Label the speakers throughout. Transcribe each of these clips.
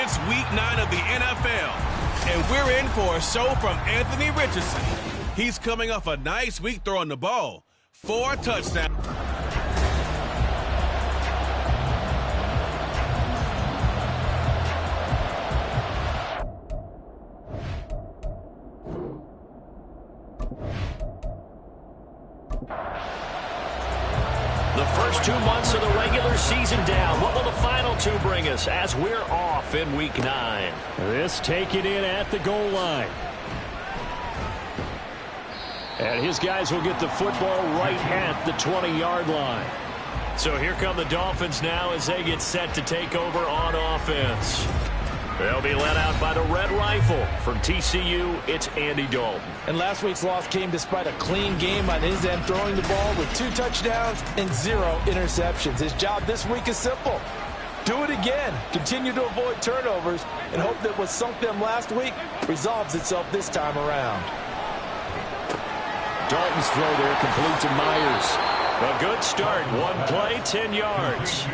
Speaker 1: It's week 9 of the NFL, and we're in for a show from Anthony Richardson. He's coming off a nice week throwing the ball. 4 touchdowns.
Speaker 2: The first 2 months of the regular season down. What will the final 2 bring us as we're off in week 9?
Speaker 3: This taken in at the goal line. And his guys will get the football right at the 20-yard line.
Speaker 2: So here come the Dolphins now as they get set to take over on offense. They'll be led out by the Red Rifle. From TCU, it's Andy Dalton.
Speaker 4: And last week's loss came despite a clean game on his end, throwing the ball with 2 touchdowns and 0 interceptions. His job this week is simple. Do it again. Continue to avoid turnovers and hope that what sunk them last week resolves itself this time around.
Speaker 3: Dalton's throw there complete to Myers.
Speaker 2: A good start. 1 play, 10 yards.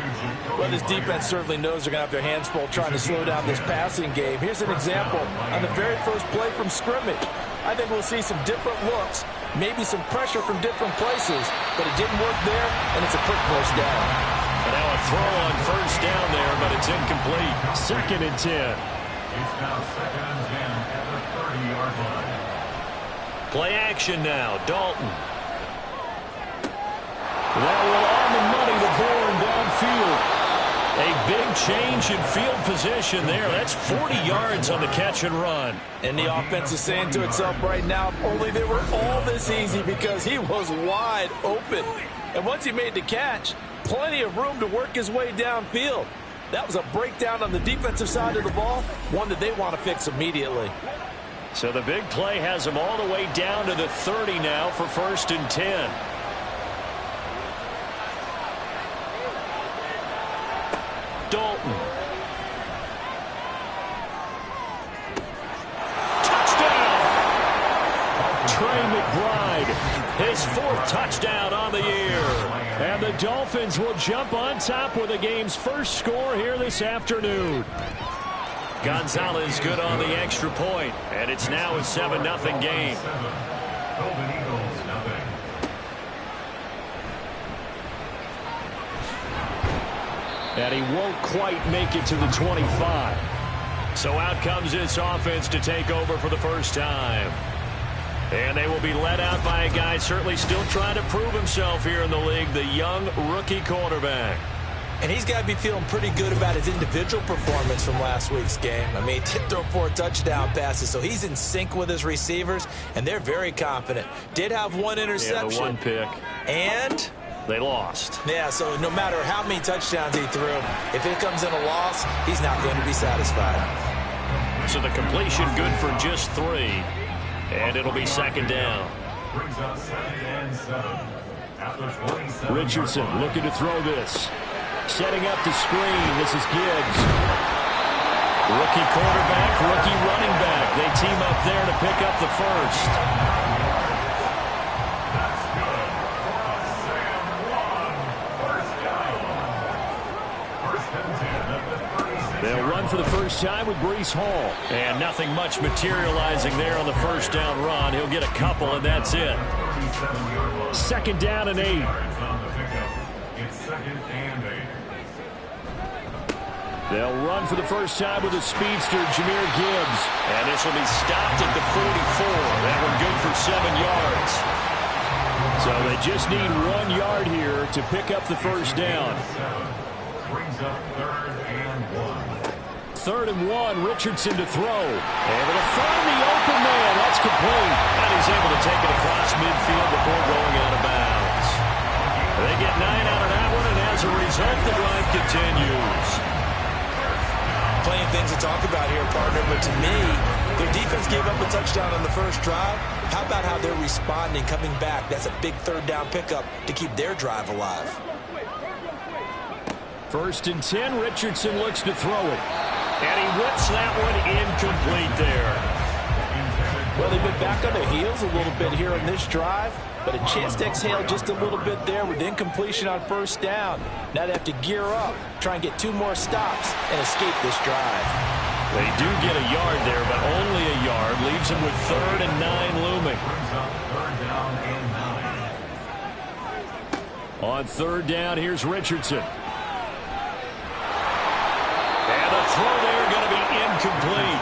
Speaker 4: Well, this defense certainly knows they're going to have their hands full trying to slow down this passing game. Here's an example on the very first play from scrimmage. I think we'll see some different looks, maybe some pressure from different places, but it didn't work there, and it's a quick first down.
Speaker 2: And now a throw on first down there, but it's incomplete.
Speaker 3: 2nd and 10.
Speaker 5: It's now 2nd and 10 at the 30-yard line.
Speaker 2: Play action now, Dalton.
Speaker 3: That one on the money to Bourne downfield.
Speaker 2: A big change in field position there. That's 40 yards on the catch and run.
Speaker 4: And the offense is saying to itself right now, if only they were all this easy, because he was wide open. And once he made the catch, plenty of room to work his way downfield. That was a breakdown on the defensive side of the ball, one that they want to fix immediately.
Speaker 2: So the big play has them all the way down to the 30 now for 1st and 10. Dalton. Touchdown!
Speaker 3: Trey McBride.
Speaker 2: His 4th touchdown on the year.
Speaker 3: And the Dolphins will jump on top with the game's first score here this afternoon.
Speaker 2: Gonzalez good on the extra point, and it's now a 7-0 game.
Speaker 3: And he won't quite make it to the 25.
Speaker 2: So out comes this offense to take over for the first time. And they will be led out by a guy certainly still trying to prove himself here in the league, the young rookie quarterback.
Speaker 4: And he's got to be feeling pretty good about his individual performance from last week's game. I mean, he did throw 4 touchdown passes, so he's in sync with his receivers, and they're very confident. Did have 1 interception.
Speaker 2: Yeah, the 1 pick.
Speaker 4: And
Speaker 2: they lost.
Speaker 4: Yeah, so no matter how many touchdowns he threw, if it comes in a loss, he's not going to be satisfied.
Speaker 2: So the completion good for just 3, and it'll be 2nd down.
Speaker 5: Brings up 2nd and 7. After 27
Speaker 3: Richardson looking to throw this. Setting up the screen. This is Gibbs.
Speaker 2: Rookie quarterback, rookie running back. They team up there to pick up the 1st.
Speaker 5: That's good. First and 10 at the 36.
Speaker 3: They'll run for the first time with Breece Hall.
Speaker 2: And nothing much materializing there on the first down run. He'll get a couple, and that's it.
Speaker 3: 2nd down and 8.
Speaker 5: It's 2nd and 8.
Speaker 3: They'll run for the first time with a speedster, Jahmyr Gibbs.
Speaker 2: And this will be stopped at the 44. That one good for 7 yards.
Speaker 3: So they just need 1 yard here to pick up the first down.
Speaker 5: Brings up 3rd and 1.
Speaker 3: 3rd and 1, Richardson to throw. Able to find the open man. That's complete.
Speaker 2: And he's able to take it across midfield before going out of bounds. They get 9 out of that one, and as a result, the drive continues.
Speaker 4: Plenty of things to talk about here, partner, but to me, their defense gave up a touchdown on the first drive. How about how they're responding, coming back? That's a big 3rd down pickup to keep their drive alive.
Speaker 3: 1st and 10, Richardson looks to throw it.
Speaker 2: And he whips that one incomplete there.
Speaker 4: Well, they've been back on their heels a little bit here on this drive, but a chance to exhale just a little bit there with incompletion on first down. Now they have to gear up, try and get 2 more stops, and escape this drive.
Speaker 3: They do get a yard there, but only a yard. Leaves them with 3rd and 9 looming. On 3rd down, here's Richardson. And the throw there going to be incomplete.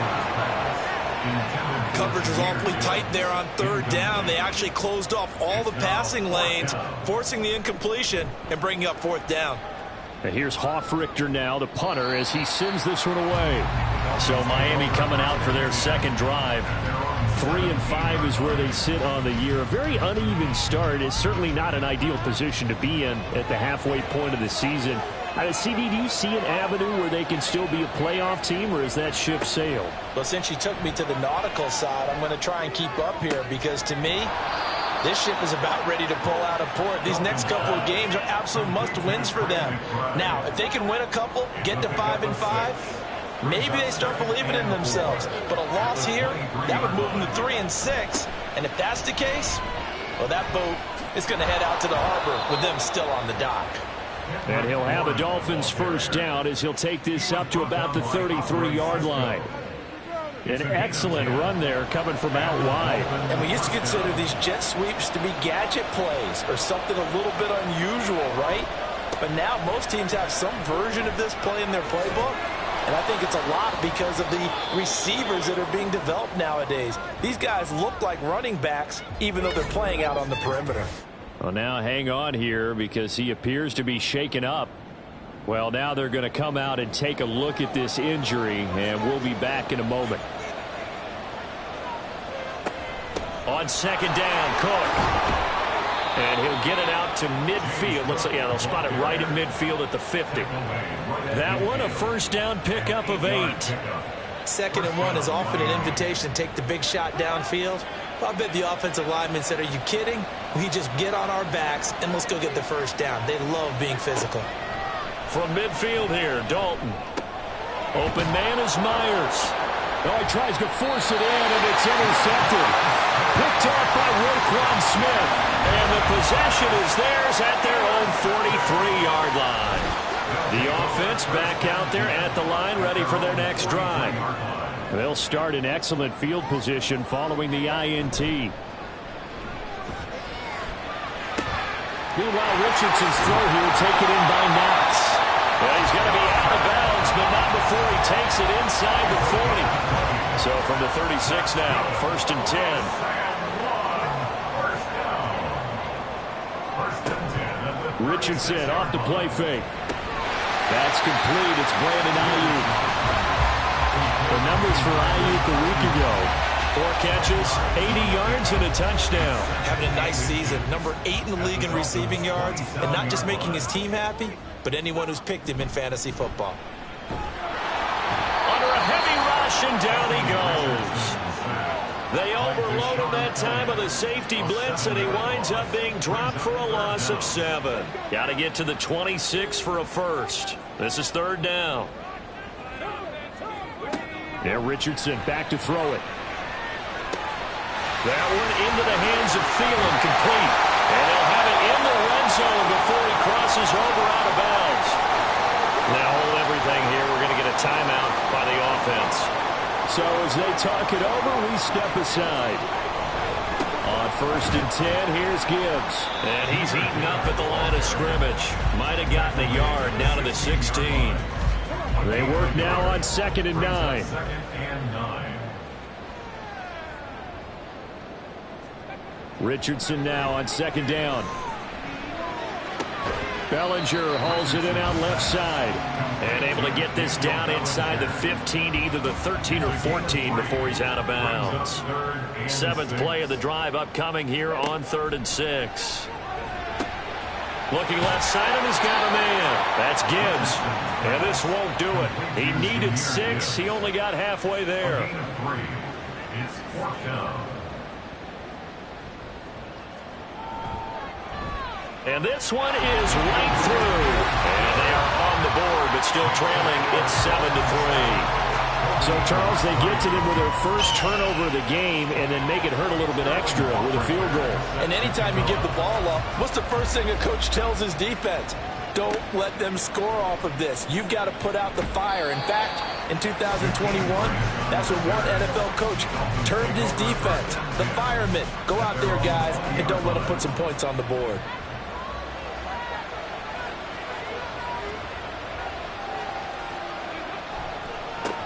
Speaker 4: Coverage was awfully tight there on 3rd down. They actually closed off all the passing lanes, forcing the incompletion and bringing up 4th down.
Speaker 3: And here's Hofrichter now, the punter, as he sends this one away. So Miami coming out for their 2nd drive. 3-5 is where they sit on the year. A very uneven start. It's certainly not an ideal position to be in at the halfway point of the season. CD, do you see an avenue where they can still be a playoff team, or is that ship sailed?
Speaker 4: Well, since you took me to the nautical side, I'm going to try and keep up here, because to me, this ship is about ready to pull out of port. These next couple of games are absolute must-wins for them. Now, if they can win a couple, get to 5-5, maybe they start believing in themselves. But a loss here, that would move them to 3-6. And if that's the case, well, that boat is going to head out to the harbor with them still on the dock.
Speaker 3: And he'll have the Dolphins 1st down as he'll take this up to about the 33-yard line. An excellent run there coming from out wide.
Speaker 4: And we used to consider these jet sweeps to be gadget plays or something a little bit unusual, right? But now most teams have some version of this play in their playbook. And I think it's a lot because of the receivers that are being developed nowadays. These guys look like running backs even though they're playing out on the perimeter.
Speaker 3: Well, now hang on here because he appears to be shaken up. Well, now they're going to come out and take a look at this injury, and we'll be back in a moment. On 2nd down, Cook. And he'll get it out to midfield. Looks like, yeah, they'll spot it right at midfield at the 50. That one, a 1st down pickup of 8.
Speaker 4: 2nd and 1 is often an invitation to take the big shot downfield. I bet the offensive lineman said, are you kidding? We just get on our backs and let's go get the 1st down. They love being physical.
Speaker 3: From midfield here, Dalton. Open man is Myers. Oh, he tries to force it in, and it's intercepted. Picked off by Roquan Smith. And the possession is theirs at their own 43-yard line. The offense back out there at the line, ready for their next drive. They'll start in excellent field position following the INT. Meanwhile, Richardson's throw here taken in by Knox. Well, he's going to be out of bounds, but not before he takes it inside the 40. So from the 36 now, 1st and 10. Richardson off the play fake. That's complete. It's Brandon Ayuk. The numbers for Ayuk a week ago. 4 catches, 80 yards, and a touchdown.
Speaker 4: Having a nice season. Number 8 in the league in receiving yards. And not just making his team happy, but anyone who's picked him in fantasy football.
Speaker 2: Under a heavy rush, and down he goes. They overload him that time with a safety blitz, and he winds up being dropped for a loss of 7. Got to get to the 26 for a 1st. This is 3rd down.
Speaker 3: Yeah, Richardson back to throw it.
Speaker 2: That one into the hands of Thielen, complete. And they'll have it in the red zone before he crosses over out of bounds. Now hold everything here. We're going to get a timeout by the offense.
Speaker 3: So as they talk it over, we step aside. On 1st and 10, here's Gibbs.
Speaker 2: And he's eaten up at the line of scrimmage. Might have gotten a yard down to the 16.
Speaker 3: They work now on 2nd and 9. Richardson now on 2nd down. Bellinger hauls it in out left side.
Speaker 2: And able to get this down inside the 15 to either the 13 or 14 before he's out of bounds. 7th play of the drive upcoming here on 3rd and 6. Looking left side, and he's got a man. That's Gibbs. And this won't do it. He needed 6. He only got halfway there.
Speaker 5: It's 4th down.
Speaker 2: And this one is right through. And they are on the board, but still trailing. It's 7-3.
Speaker 3: So, Charles, they get to them with their first turnover of the game and then make it hurt a little bit extra with a field goal.
Speaker 4: And anytime you give the ball up, what's the first thing a coach tells his defense? Don't let them score off of this. You've got to put out the fire. In fact, in 2021? That's when one NFL coach turned his defense. The firemen. Go out there, guys, and don't let them put some points on the board.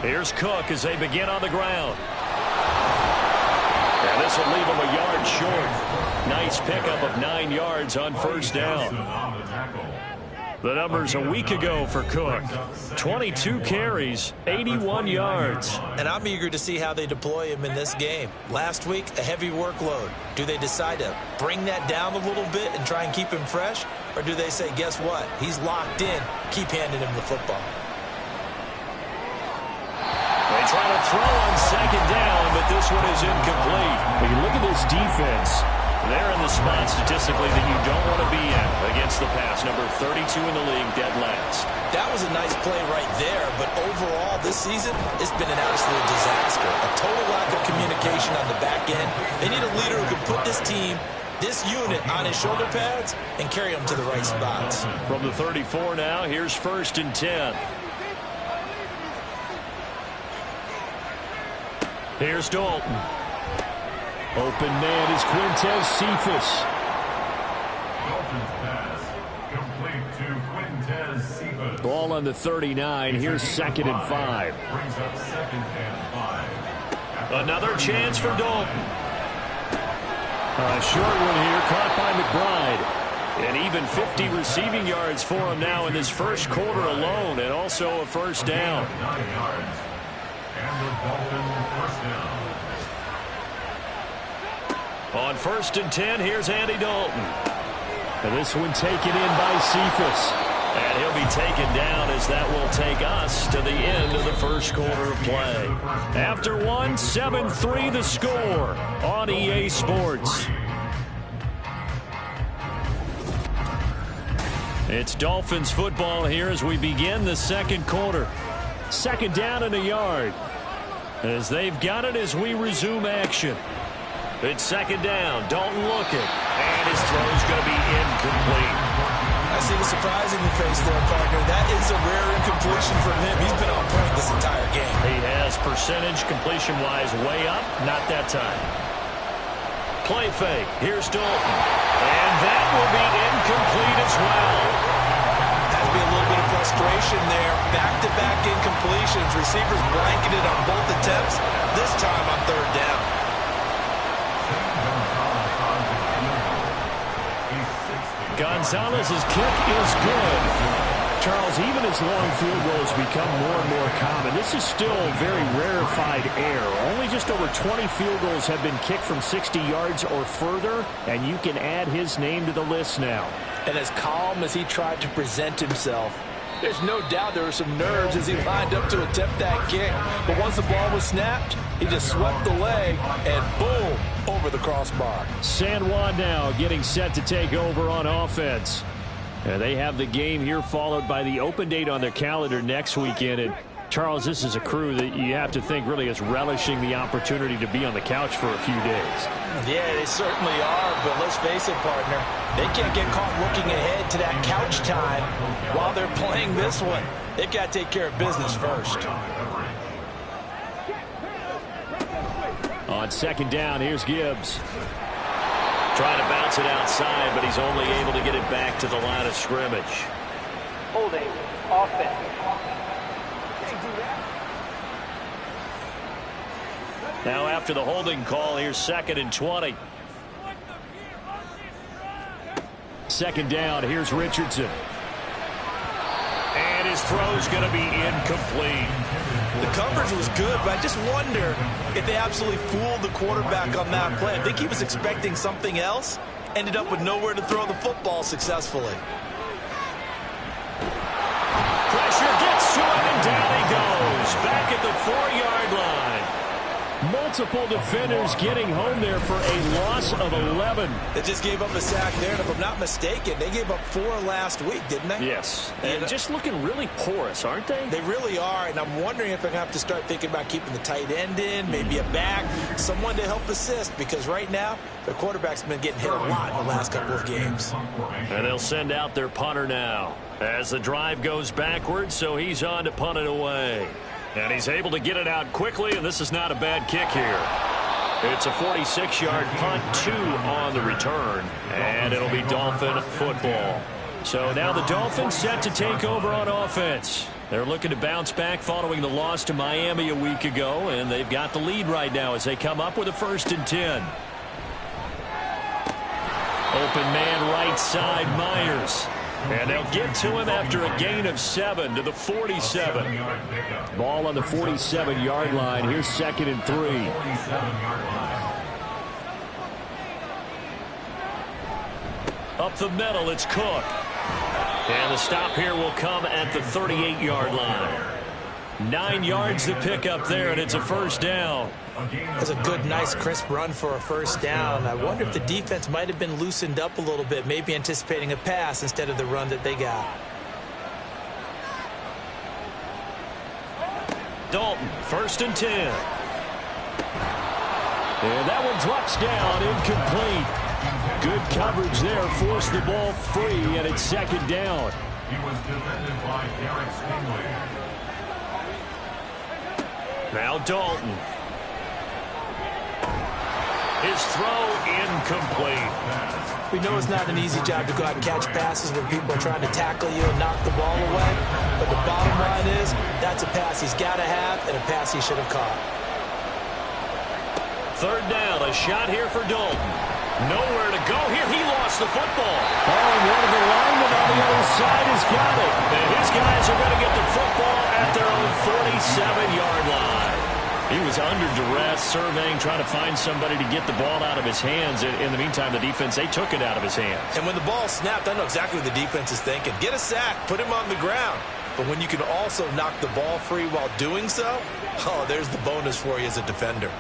Speaker 2: Here's Cook as they begin on the ground. And this will leave him a yard short. Nice pickup of 9 yards on first down. The numbers a week ago for Cook. 22 carries, 81 yards.
Speaker 4: And I'm eager to see how they deploy him in this game. Last week, a heavy workload. Do they decide to bring that down a little bit and try and keep him fresh? Or do they say, guess what? He's locked in. Keep handing him the football.
Speaker 2: They try to throw on second down, but this one is incomplete.
Speaker 3: When you look at this defense,
Speaker 2: they're in the spot statistically that you don't want to be in against the pass. Number 32 in the league, dead last.
Speaker 4: That was a nice play right there, but overall this season, it's been an absolute disaster. A total lack of communication on the back end. They need a leader who can put this team, this unit, on his shoulder pads and carry them to the right spots.
Speaker 2: From the 34 now, here's 1st and 10. Here's Dalton.
Speaker 3: open man is Quintez Cephas.
Speaker 5: Dalton's pass complete to Quintez Cephas.
Speaker 3: Ball on the 39. Here's 2nd and 5.
Speaker 5: Brings up 2nd and 5.
Speaker 2: Another chance for Dalton.
Speaker 3: A short one here, caught by McBride.
Speaker 2: And even 50 receiving yards for him now in this first quarter alone, and also a first down.
Speaker 5: 9 yards. And the Dolphin first down.
Speaker 2: On 1st and 10, here's Andy Dalton.
Speaker 3: And this one taken in by Cephas.
Speaker 2: And he'll be taken down as that will take us to the end of the first quarter of play. After one, 7-3 the score on EA Sports. It's Dolphins football here as we begin the second quarter. 2nd down and a yard. As they've got it as we resume action. It's 2nd down. Dalton looking. And his throw's going to be incomplete.
Speaker 4: I see the surprise in your face there, partner. That is a rare incompletion from him. He's been on point this entire game.
Speaker 2: He has percentage completion-wise way up. Not that time. Play fake. Here's Dalton. And that will be incomplete as well.
Speaker 4: Has to be a little bit of frustration there. Back-to-back incompletions. Receivers blanketed on both attempts. This time on 3rd down.
Speaker 3: Gonzalez's kick is good. Charles, even as long field goals become more and more common, this is still very rarefied air. Only just over 20 field goals have been kicked from 60 yards or further, and you can add his name to the list now.
Speaker 4: And as calm as he tried to present himself, there's no doubt there were some nerves as he lined up to attempt that kick. But once the ball was snapped, he just swept the leg and boom, over the crossbar.
Speaker 3: San Juan now getting set to take over on offense. And they have the game here followed by the open date on their calendar next weekend. And Charles, this is a crew that you have to think really is relishing the opportunity to be on the couch for a few days.
Speaker 4: Yeah, they certainly are, but let's face it, partner. They can't get caught looking ahead to that couch time while they're playing this one. They've got to take care of business first.
Speaker 3: On 2nd down, here's Gibbs.
Speaker 2: Trying to bounce it outside, but he's only able to get it back to the line of scrimmage.
Speaker 6: Holding, offense.
Speaker 2: Now after the holding call, here's 2nd and 20.
Speaker 3: 2nd down, here's Richardson.
Speaker 2: And his throw's going to be incomplete.
Speaker 4: The coverage was good, but I just wonder if they absolutely fooled the quarterback on that play. I think he was expecting something else. Ended up with nowhere to throw the football successfully.
Speaker 2: Pressure gets to him, and down he goes. Back at the 4-yard line.
Speaker 3: Multiple defenders getting home there for a loss of 11.
Speaker 4: They just gave up a sack there, and if I'm not mistaken, they gave up 4 last week, didn't they?
Speaker 2: Yes. And just looking really porous, aren't they?
Speaker 4: They really are, and I'm wondering if they're going to have to start thinking about keeping the tight end in, maybe a back, someone to help assist, because right now, their quarterback's been getting hit a lot in the last couple of games.
Speaker 2: And they'll send out their punter now as the drive goes backwards, so he's on to punt it away. And he's able to get it out quickly, and this is not a bad kick here. It's a 46-yard punt, 2 on the return, and it'll be Dolphin football. So now the Dolphins set to take over on offense. They're looking to bounce back following the loss to Miami a week ago, and they've got the lead right now as they come up with a 1st and 10. Open man right side, Myers. And they'll get to him after a gain of 7 to the 47.
Speaker 3: Ball on the 47-yard line. Here's 2nd and 3.
Speaker 2: Up the middle, it's Cook. And the stop here will come at the 38-yard line. 9 yards to pick up there, and it's a 1st down.
Speaker 4: That's a good, nice, crisp run for a 1st down. I wonder if the defense might have been loosened up a little bit, maybe anticipating a pass instead of the run that they got.
Speaker 2: Dalton, 1st and 10.
Speaker 3: And that one drops down, incomplete. Good coverage there, forced the ball free, and it's 2nd down.
Speaker 5: He was defended by Derek Stingley.
Speaker 2: Now Dalton. His throw incomplete.
Speaker 4: We know it's not an easy job to go out and catch passes when people are trying to tackle you and knock the ball away. But the bottom line is, that's a pass he's got to have and a pass he should have caught.
Speaker 2: 3rd down, a shot here for Dalton. Nowhere to go here. He lost the football.
Speaker 3: Oh, and one of the linemen on the other side has got it.
Speaker 2: And his guys are going to get the football at their own 47-yard line. He was under duress, surveying, trying to find somebody to get the ball out of his hands. In the meantime, the defense, they took it out of his hands.
Speaker 4: And when the ball snapped, I know exactly what the defense is thinking. Get a sack, put him on the ground. But when you can also knock the ball free while doing so, oh, there's the bonus for you as a defender.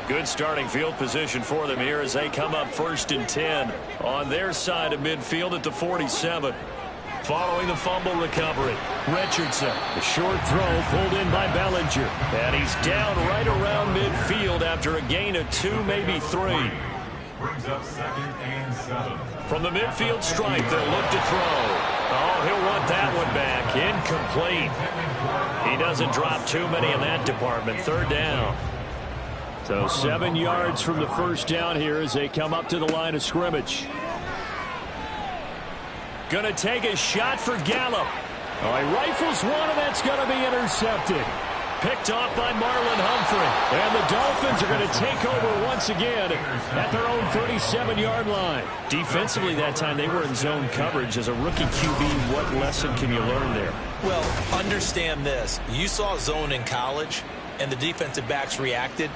Speaker 2: Good starting field position for them here as they come up 1st and 10 on their side of midfield at the 47. Following the fumble recovery, Richardson. The short throw pulled in by Bellinger. And he's down right around midfield after a gain of 2, maybe 3.
Speaker 5: Brings up 2nd and 7.
Speaker 2: From the midfield stripe, they'll look to throw. Oh, he'll want that one back. Incomplete. He doesn't drop too many in that department. 3rd down.
Speaker 3: So 7 yards from the 1st down here as they come up to the line of scrimmage.
Speaker 2: Gonna take a shot for Gallup.
Speaker 3: Oh, he rifles one, and that's going to be intercepted.
Speaker 2: Picked off by Marlon Humphrey.
Speaker 3: And the Dolphins are going to take over once again at their own 37-yard line.
Speaker 2: Defensively that time, they were in zone coverage. As a rookie QB, what lesson can you learn there?
Speaker 4: Well, understand this. You saw zone in college, and the defensive backs reacted,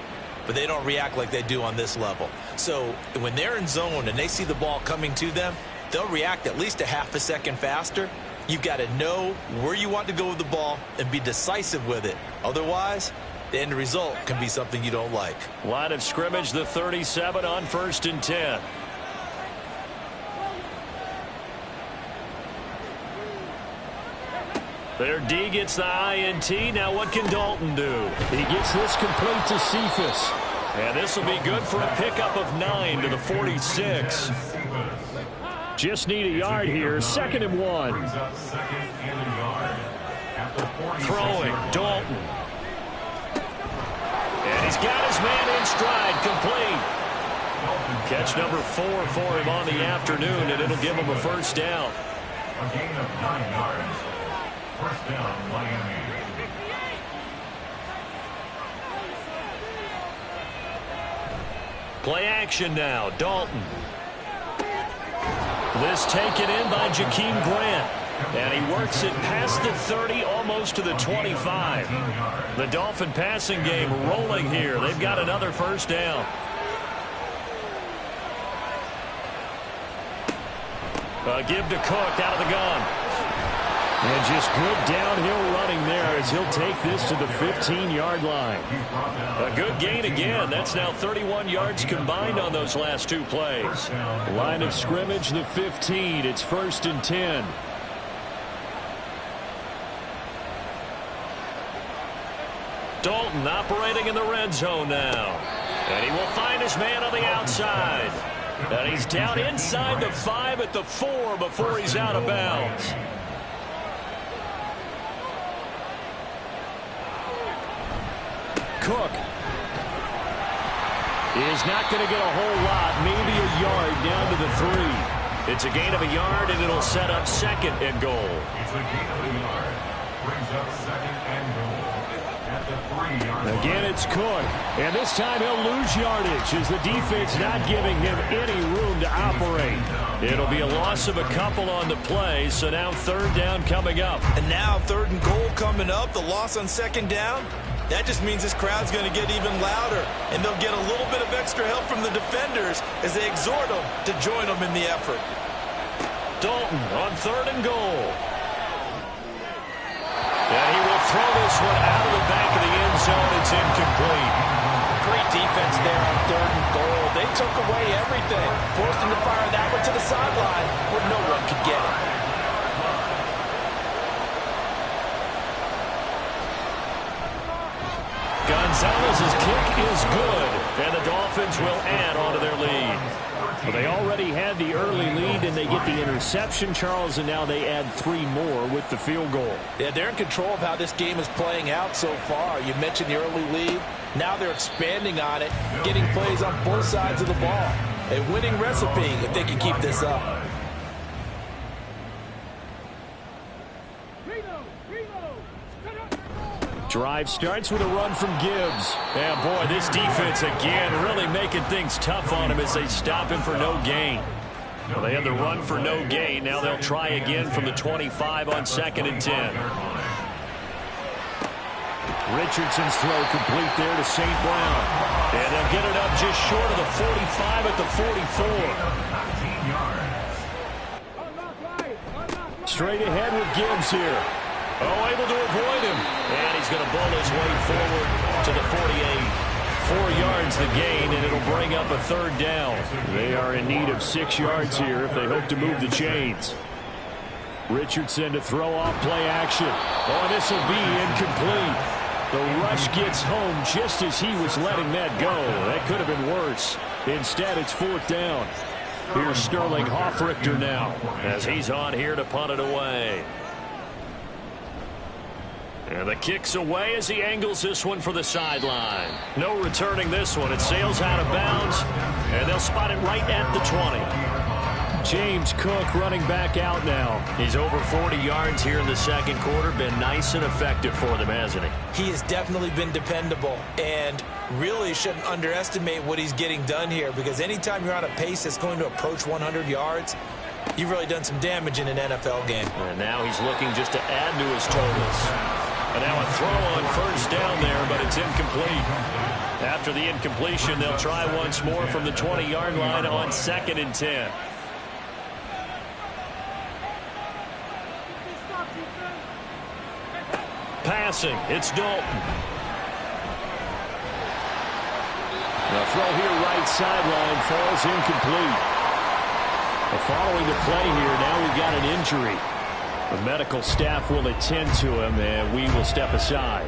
Speaker 4: but they don't react like they do on this level. So when they're in zone and they see the ball coming to them, they'll react at least a half a second faster. You've got to know where you want to go with the ball and be decisive with it. Otherwise, the end result can be something you don't like.
Speaker 2: Line of scrimmage, the 37 on 1st and 10. Their D gets the INT. Now what can Dalton do?
Speaker 3: He gets this complete to Cephas.
Speaker 2: And this will be good for a pickup of 9 to the 46.
Speaker 3: Just need a yard here. 2nd and 1.
Speaker 2: Throwing, Dalton. And he's got his man in stride, complete. Catch number 4 for him on the afternoon, and it'll give him a 1st down.
Speaker 5: A gain of 9 yards. 1st down, Miami.
Speaker 2: Play action now, Dalton. This taken in by Jakeem Grant. And he works it past the 30, almost to the 25. The Dolphin passing game rolling here. They've got another 1st down. Give to Cook out of the gun.
Speaker 3: And just good downhill running there as he'll take this to the 15-yard line.
Speaker 2: A good gain again. That's now 31 yards combined on those last 2 plays.
Speaker 3: Line of scrimmage, the 15. It's 1st and 10.
Speaker 2: Dalton operating in the red zone now. And he will find his man on the outside. And he's down inside the 5 at the 4 before he's out of bounds.
Speaker 3: Cook. Is not going to get a whole lot, maybe a yard down to the 3.
Speaker 2: It's a gain of a yard, and it'll set up second and goal.
Speaker 5: It's a gain of a yard. Brings up second and goal at the 3-yard line.
Speaker 3: Again, it's Cook. And this time he'll lose yardage as the defense not giving him any room to operate.
Speaker 2: It'll be a loss of a couple on the play, so now third down coming up.
Speaker 4: And now third and goal coming up, the loss on second down. That just means this crowd's going to get even louder, and they'll get a little bit of extra help from the defenders as they exhort them to join them in the effort.
Speaker 2: Dalton on third and goal. And he will throw this one out of the back of the end zone. It's incomplete.
Speaker 4: Great defense there on third and goal. They took away everything, forced him to fire that one to the sideline where no one could get it.
Speaker 2: Gonzalez's kick is good, and the Dolphins will add on to their lead.
Speaker 3: Well, they already had the early lead, and they get the interception, Charles, and now they add 3 more with the field goal.
Speaker 4: Yeah, they're in control of how this game is playing out so far. You mentioned the early lead. Now they're expanding on it, getting plays on both sides of the ball. A winning recipe if they can keep this up.
Speaker 3: Drive starts with a run from Gibbs.
Speaker 2: And boy, this defense again really making things tough on him as they stop him for no gain. Well, they had the run for no gain. Now they'll try again from the 25 on second and 10.
Speaker 3: Richardson's throw complete there to St. Brown.
Speaker 2: And they'll get it up just short of the 45 at the 44.
Speaker 3: Straight ahead with Gibbs here.
Speaker 2: Oh, able to avoid him. And he's going to bowl his way forward to the 48. 4 yards the gain, and it'll bring up a third down.
Speaker 3: They are in need of 6 yards here if they hope to move the chains. Richardson to throw off play action. Oh, this will be incomplete. The rush gets home just as he was letting that go. That could have been worse. Instead, it's 4th down. Here's Sterling Hoffrichter now
Speaker 2: as he's on here to punt it away. And the kick's away as he angles this one for the sideline. No returning this one. It sails out of bounds, and they'll spot it right at the 20.
Speaker 3: James Cook running back out now.
Speaker 2: He's over 40 yards here in the second quarter. Been nice and effective for them, hasn't he?
Speaker 4: He has definitely been dependable, and really shouldn't underestimate what he's getting done here, because anytime you're on a pace that's going to approach 100 yards, you've really done some damage in an NFL game.
Speaker 2: And now he's looking just to add to his totals. And now a throw on first down there, but it's incomplete. After the incompletion, they'll try once more from the 20-yard line on second and 10. Passing, it's Dalton.
Speaker 3: The throw here right sideline falls incomplete. Following the play here, now we've got an injury. The medical staff will attend to him, and we will step aside.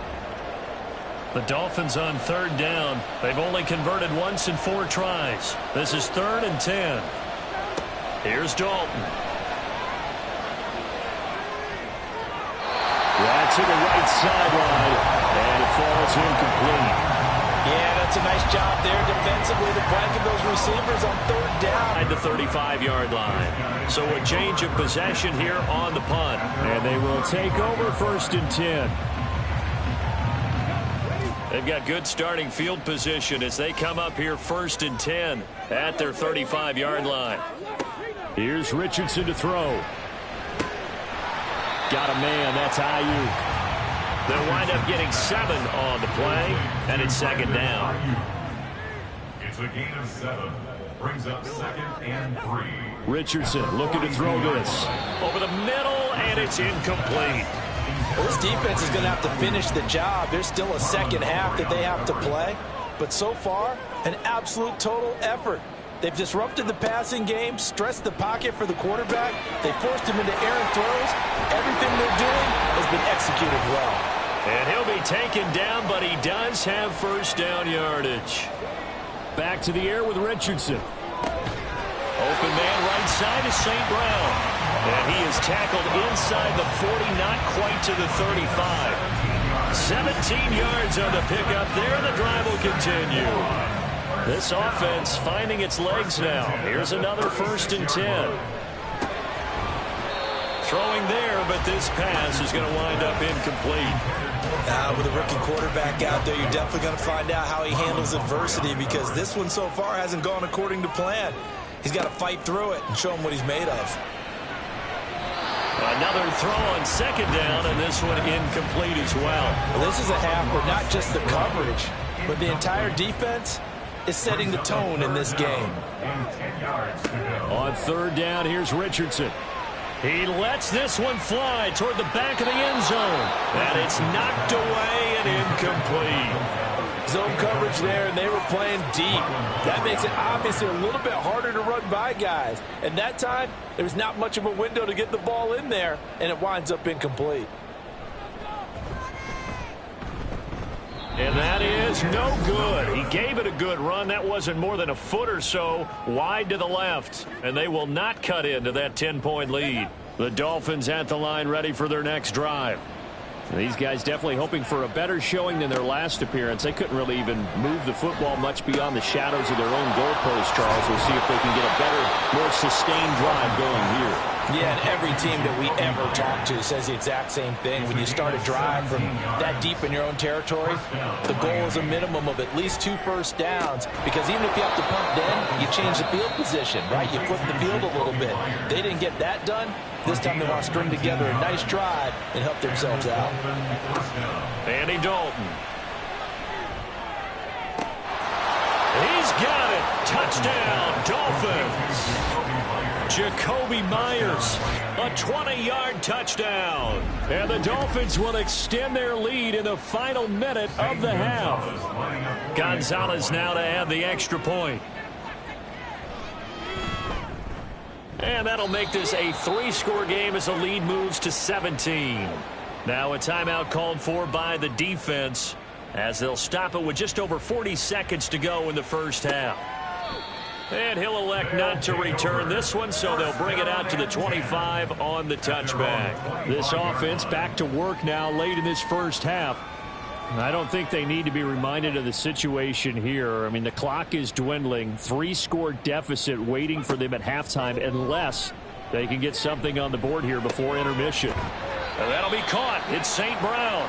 Speaker 2: The Dolphins on third down. They've only converted once in 4 tries. This is 3rd and 10. Here's Dalton.
Speaker 3: That's to the right sideline, and it falls incomplete.
Speaker 4: Yeah, that's a nice job there defensively to blanket those receivers on third down.
Speaker 2: At the 35-yard line. So a change of possession here on the punt.
Speaker 3: And they will take over 1st and 10.
Speaker 2: They've got good starting field position as they come up here 1st and 10 at their 35-yard line.
Speaker 3: Here's Richardson to throw. Got a man, that's Ayuk.
Speaker 2: They'll wind up getting 7 on the play, and it's 2nd down.
Speaker 5: It's a gain of 7. Brings up 2nd and 3.
Speaker 3: Richardson looking to throw this.
Speaker 2: Over the middle, and it's incomplete.
Speaker 4: Well, this defense is going to have to finish the job. There's still a second half that they have to play. But so far, an absolute total effort. They've disrupted the passing game, stressed the pocket for the quarterback. They forced him into errant throws. Everything they're doing has been executed well.
Speaker 2: And he'll be taken down, but he does have first down yardage.
Speaker 3: Back to the air with Richardson.
Speaker 2: Open man right side is St. Brown. And he is tackled inside the 40, not quite to the 35. 17 yards on the pickup there. The drive will continue. This offense finding its legs now. Here's another 1st and 10. Throwing there, but this pass is going to wind up incomplete.
Speaker 4: With a rookie quarterback out there, you're definitely going to find out how he handles adversity, because this one so far hasn't gone according to plan. He's got to fight through it and show him what he's made of.
Speaker 2: Another throw on 2nd down, and this one incomplete as well.
Speaker 4: This is a half where not just the coverage, but the entire defense is setting the tone in this game.
Speaker 2: On 3rd down, here's Richardson. He lets this one fly toward the back of the end zone. And it's knocked away and incomplete.
Speaker 4: Zone coverage there, and they were playing deep. That makes it obviously a little bit harder to run by guys. And that time, there's not much of a window to get the ball in there, and it winds up incomplete.
Speaker 2: And that is no good. He gave it a good run. That wasn't more than a foot or so wide to the left. And they will not cut into that 10-point lead. The Dolphins at the line ready for their next drive. These guys definitely hoping for a better showing than their last appearance. They couldn't really even move the football much beyond the shadows of their own goalpost, Charles. We'll see if they can get a better, more sustained drive going here.
Speaker 4: Yeah, and every team that we ever talk to says the exact same thing. When you start a drive from that deep in your own territory, the goal is a minimum of at least 2 first downs, because even if you have to punt then, you change the field position, right? You flip the field a little bit. They didn't get that done. This time they want to string together a nice drive and help themselves out.
Speaker 2: Andy Dalton. He's got it. Touchdown, Dolphins. Jacoby Myers, a 20-yard touchdown. And the Dolphins will extend their lead in the final minute of the half. Gonzalez now to add the extra point. And that'll make this a 3-score game as the lead moves to 17. Now a timeout called for by the defense, as they'll stop it with just over 40 seconds to go in the first half. And he'll elect not to return this one, so they'll bring it out to the 25 on the touchback. This offense back to work now late in this first half. I don't think they need to be reminded of the situation here. I mean, the clock is dwindling. 3-score deficit waiting for them at halftime unless they can get something on the board here before intermission. And that'll be caught. It's St. Brown.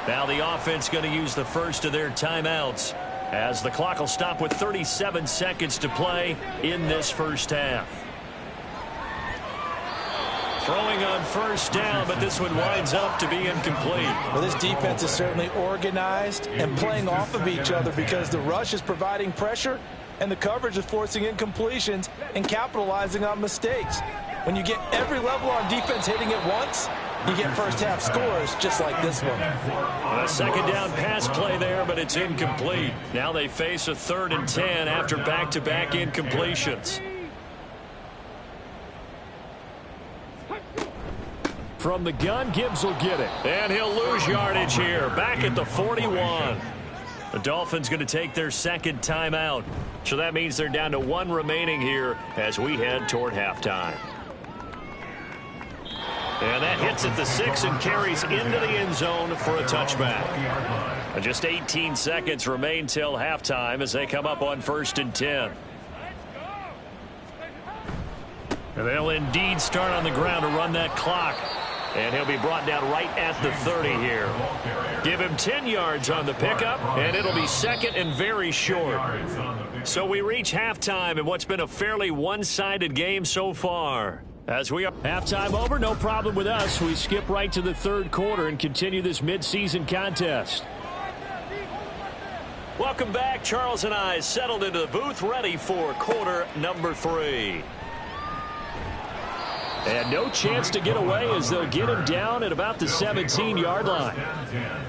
Speaker 2: Now the offense going to use the first of their timeouts, as the clock will stop with 37 seconds to play in this first half. Throwing on first down, but this one winds up to be incomplete.
Speaker 4: Well, this defense is certainly organized and playing off of each other, because the rush is providing pressure and the coverage is forcing incompletions and capitalizing on mistakes. When you get every level on defense hitting it once, you get first half scores just like this one.
Speaker 2: A 2nd down pass play there, but it's incomplete. Now they face a 3rd and 10 after back-to-back incompletions. From the gun, Gibbs will get it. And he'll lose yardage here, back at the 41. The Dolphins going to take their 2nd timeout. So that means they're down to 1 remaining here as we head toward halftime. And that hits at the 6 and carries into the end zone for a touchback. And just 18 seconds remain till halftime as they come up on 1st and 10. And they'll indeed start on the ground to run that clock. And he'll be brought down right at the 30 here. Give him 10 yards on the pickup, and it'll be 2nd and very short. So we reach halftime in what's been a fairly one-sided game so far. As we are halftime over, no problem with us. We skip right to the 3rd quarter and continue this midseason contest. Welcome back. Charles and I settled into the booth, ready for quarter number 3. And no chance to get away as they'll get him down at about the 17-yard line.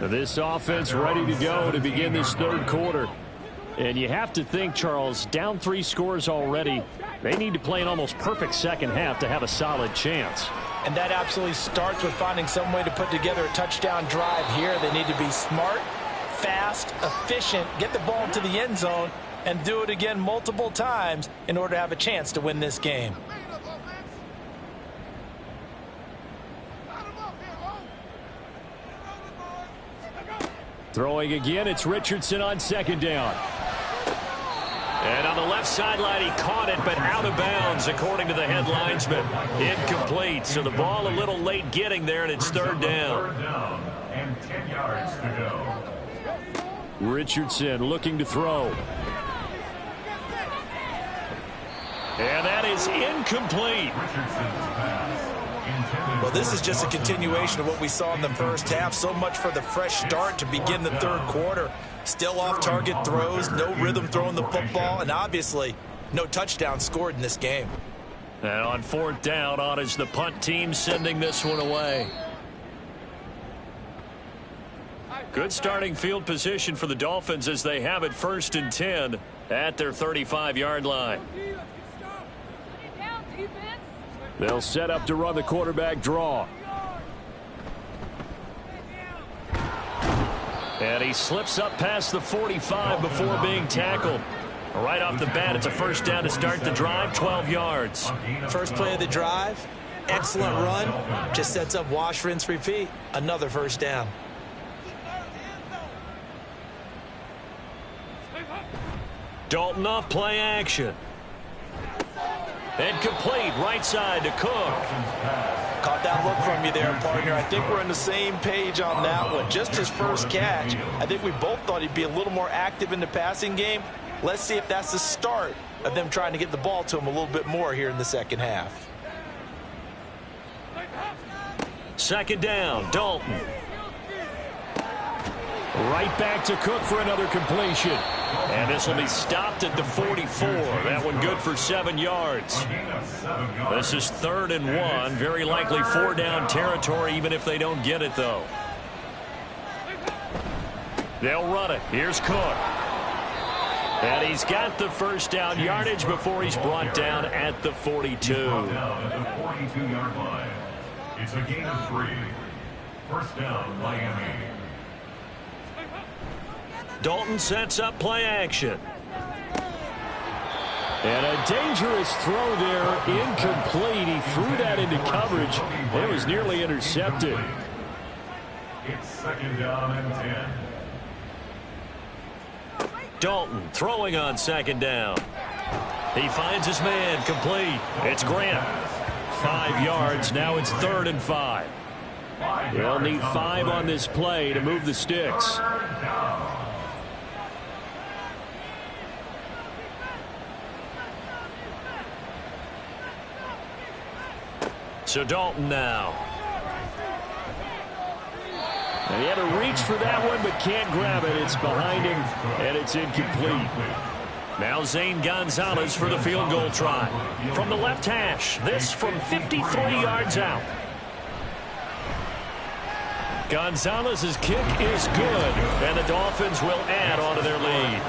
Speaker 2: This offense ready to go to begin this 3rd quarter. And you have to think, Charles, down 3 scores already. They need to play an almost perfect second half to have a solid chance.
Speaker 4: And that absolutely starts with finding some way to put together a touchdown drive here. They need to be smart, fast, efficient, get the ball into the end zone, and do it again multiple times in order to have a chance to win this game.
Speaker 3: Throwing again, it's Richardson on second down.
Speaker 2: And on the left sideline, he caught it, but out of bounds, according to the head linesman. Incomplete, so the ball a little late getting there, and it's third down.
Speaker 5: Third down and 10 yards to go.
Speaker 3: Richardson looking to throw.
Speaker 2: And that is incomplete.
Speaker 5: Richardson's pass.
Speaker 4: Well, this is just a continuation of what we saw in the first half. So much for the fresh start to begin the third quarter. Still off-target throws, no rhythm throwing the football, and obviously no touchdown scored in this game.
Speaker 2: And on fourth down, on is the punt team sending this one away. Good starting field position for the Dolphins as they have it 1st and 10 at their 35-yard line.
Speaker 3: They'll set up to run the quarterback draw.
Speaker 2: And he slips up past the 45 before being tackled. Right off the bat, it's a first down to start the drive, 12 yards.
Speaker 4: First play of the drive, excellent run. Just sets up wash, rinse, repeat. Another first down.
Speaker 2: Dalton off play action. And complete right side to Cook.
Speaker 4: Caught that look from you there, partner. I think we're on the same page on that one. Just his first catch. I think we both thought he'd be a little more active in the passing game. Let's see if that's the start of them trying to get the ball to him a little bit more here in the second half.
Speaker 2: Second down, Dalton.
Speaker 3: Right back to Cook for another completion.
Speaker 2: And this will be stopped at the 44. That one good for 7 yards. This is 3rd and 1. Very likely 4-down territory, even if they don't get it, though. They'll run it. Here's Cook. And he's got the first down yardage before he's brought down at the 42.
Speaker 5: Down at the 42-yard line. It's a gain of 3. First down, Miami.
Speaker 2: Dalton sets up play action.
Speaker 3: And a dangerous throw there, incomplete. He threw that into coverage. It was nearly intercepted.
Speaker 5: It's 2nd down and 10.
Speaker 2: Dalton throwing on 2nd down. He finds his man, complete. It's Grant. 5 yards, now it's 3rd and 5.
Speaker 3: They'll need 5 on this play to move the sticks.
Speaker 2: So Dalton now.
Speaker 3: And he had to reach for that one, but can't grab it. It's behind him, and it's incomplete.
Speaker 2: Now Zane Gonzalez for the field goal try. From the left hash, this from 53 yards out. Gonzalez's kick is good, and the Dolphins will add on to their lead.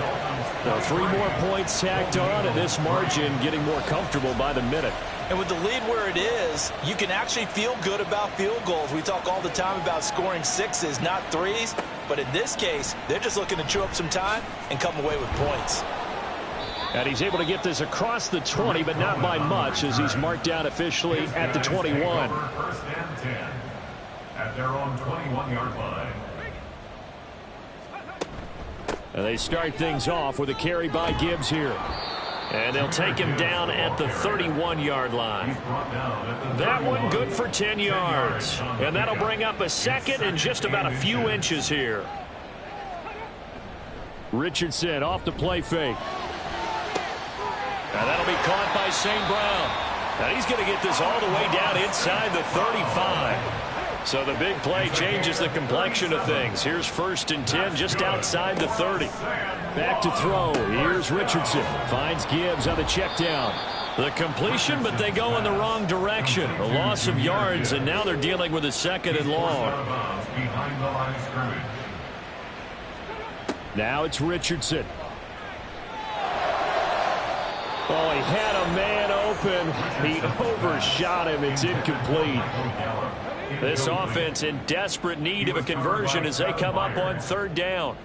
Speaker 3: Now 3 more points tacked on, and this margin getting more comfortable by the minute.
Speaker 4: And with the lead where it is, you can actually feel good about field goals. We talk all the time about scoring 6s, not 3s. But in this case, they're just looking to chew up some time and come away with points.
Speaker 3: And he's able to get this across the 20, but not by much, as he's marked down officially at the 21.
Speaker 5: First and 10 at their own 21-yard line.
Speaker 3: And they start things off with a carry by Gibbs here.
Speaker 2: And they'll take him down at the 31-yard line. That one good for 10 yards. And that'll bring up a 2nd and just about a few inches here.
Speaker 3: Richardson off the play fake.
Speaker 2: And that'll be caught by St. Brown. And he's going to get this all the way down inside the 35. So the big play changes the complexion of things. Here's 1st and 10 just outside the 30.
Speaker 3: Back to throw. Here's Richardson. Finds Gibbs on the check down.
Speaker 2: The completion, but they go in the wrong direction. A loss of yards, and now they're dealing with a 2nd and long.
Speaker 5: Behind the line of scrimmage.
Speaker 3: Now it's Richardson. Oh, he had a man open. He overshot him. It's incomplete.
Speaker 2: This offense in desperate need of a conversion as they come up on 3rd down.